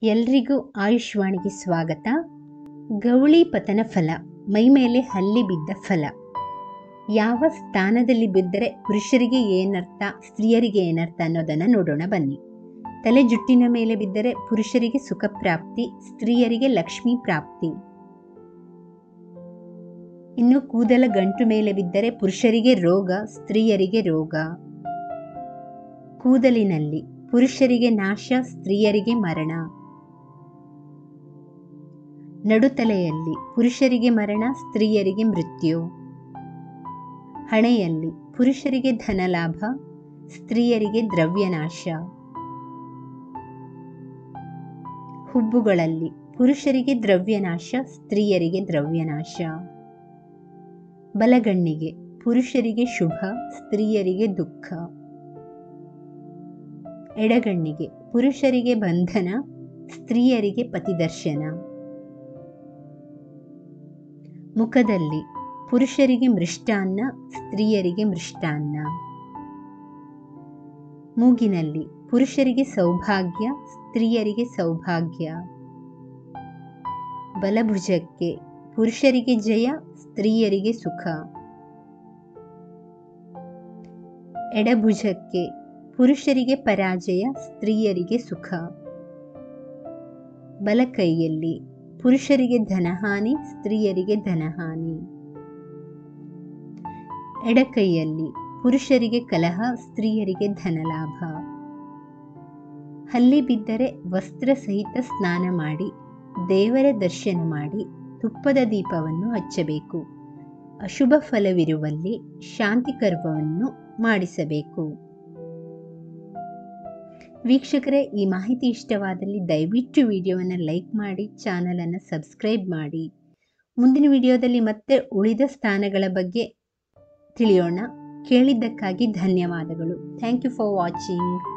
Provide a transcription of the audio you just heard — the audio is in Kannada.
ಎಲ್ರಿಗೂ ಆಯುಷ್ವಾಣಿಗೆ ಸ್ವಾಗತ. ಗೌಳಿ ಪತನ ಫಲ, ಮೈಮೇಲೆ ಹಲ್ಲಿ ಬಿದ್ದ ಫಲ. ಯಾವ ಸ್ಥಾನದಲ್ಲಿ ಬಿದ್ದರೆ ಪುರುಷರಿಗೆ ಏನರ್ಥ, ಸ್ತ್ರೀಯರಿಗೆ ಏನರ್ಥ ಅನ್ನೋದನ್ನು ನೋಡೋಣ ಬನ್ನಿ. ತಲೆ ಜುಟ್ಟಿನ ಮೇಲೆ ಬಿದ್ದರೆ ಪುರುಷರಿಗೆ ಸುಖ ಪ್ರಾಪ್ತಿ, ಸ್ತ್ರೀಯರಿಗೆ ಲಕ್ಷ್ಮೀ ಪ್ರಾಪ್ತಿ. ಇನ್ನು ಕೂದಲ ಗಂಟು ಮೇಲೆ ಬಿದ್ದರೆ ಪುರುಷರಿಗೆ ರೋಗ, ಸ್ತ್ರೀಯರಿಗೆ ರೋಗ. ಕೂದಲಿನಲ್ಲಿ ಪುರುಷರಿಗೆ ನಾಶ, ಸ್ತ್ರೀಯರಿಗೆ ಮರಣ. ನಡುತಲೆಯಲ್ಲಿ ಪುರುಷರಿಗೆ ಮರಣ, ಸ್ತ್ರೀಯರಿಗೆ ಮೃತ್ಯು. ಹಣೆಯಲ್ಲಿ ಪುರುಷರಿಗೆ ಧನಲಾಭ, ಸ್ತ್ರೀಯರಿಗೆ ದ್ರವ್ಯನಾಶ. ಹುಬ್ಬುಗಳಲ್ಲಿ ಪುರುಷರಿಗೆ ದ್ರವ್ಯನಾಶ, ಸ್ತ್ರೀಯರಿಗೆ ದ್ರವ್ಯನಾಶ. ಬಲಗಣ್ಣಿಗೆ ಪುರುಷರಿಗೆ ಶುಭ, ಸ್ತ್ರೀಯರಿಗೆ ದುಃಖ. ಎಡಗಣ್ಣಿಗೆ ಪುರುಷರಿಗೆ ಬಂಧನ, ಸ್ತ್ರೀಯರಿಗೆ ಪತಿದರ್ಶನ. ಮುಖದಲ್ಲಿ ಪುರುಷರಿಗೆ ಮೃಷ್ಟಾನ್ನ, ಸ್ತ್ರೀಯರಿಗೆ ಮೃಷ್ಟಾನ್ನ. ಮೂಗಿನಲ್ಲಿ ಪುರುಷರಿಗೆ ಸೌಭಾಗ್ಯ, ಸ್ತ್ರೀಯರಿಗೆ ಸೌಭಾಗ್ಯ. ಬಲಭುಜಕ್ಕೆ ಪುರುಷರಿಗೆ ಜಯ, ಸ್ತ್ರೀಯರಿಗೆ ಸುಖ. ಎಡಭುಜಕ್ಕೆ ಪುರುಷರಿಗೆ ಪರಾಜಯ, ಸ್ತ್ರೀಯರಿಗೆ ಸುಖ. ಬಲಕೈಯಲ್ಲಿ ಪುರುಷರಿಗೆ ಧನಹಾನಿ, ಸ್ತ್ರೀಯರಿಗೆ ಧನಹಾನಿ. ಎಡಕೈಯಲ್ಲಿ ಪುರುಷರಿಗೆ ಕಲಹ, ಸ್ತ್ರೀಯರಿಗೆ ಧನಲಾಭ. ಹಲ್ಲಿ ಬಿದ್ದರೆ ವಸ್ತ್ರ ಸಹಿತ ಸ್ನಾನ ಮಾಡಿ, ದೇವರ ದರ್ಶನ ಮಾಡಿ, ತುಪ್ಪದ ದೀಪವನ್ನು ಹಚ್ಚಬೇಕು. ಅಶುಭ ಫಲವಿರುವಲ್ಲಿ ಶಾಂತಿ ಕರ್ಮವನ್ನು ಮಾಡಿಸಬೇಕು. ವೀಕ್ಷಕರೇ, ಈ ಮಾಹಿತಿ ಇಷ್ಟವಾದಲ್ಲಿ ದಯವಿಟ್ಟು ವಿಡಿಯೋವನ್ನು ಲೈಕ್ ಮಾಡಿ, ಚಾನಲನ್ನು ಸಬ್ಸ್ಕ್ರೈಬ್ ಮಾಡಿ. ಮುಂದಿನ ವಿಡಿಯೋದಲ್ಲಿ ಮತ್ತೆ ಉಳಿದ ಸ್ಥಾನಗಳ ಬಗ್ಗೆ ತಿಳಿಯೋಣ. ಕೇಳಿದ್ದಕ್ಕಾಗಿ ಧನ್ಯವಾದಗಳು. Thank you for watching.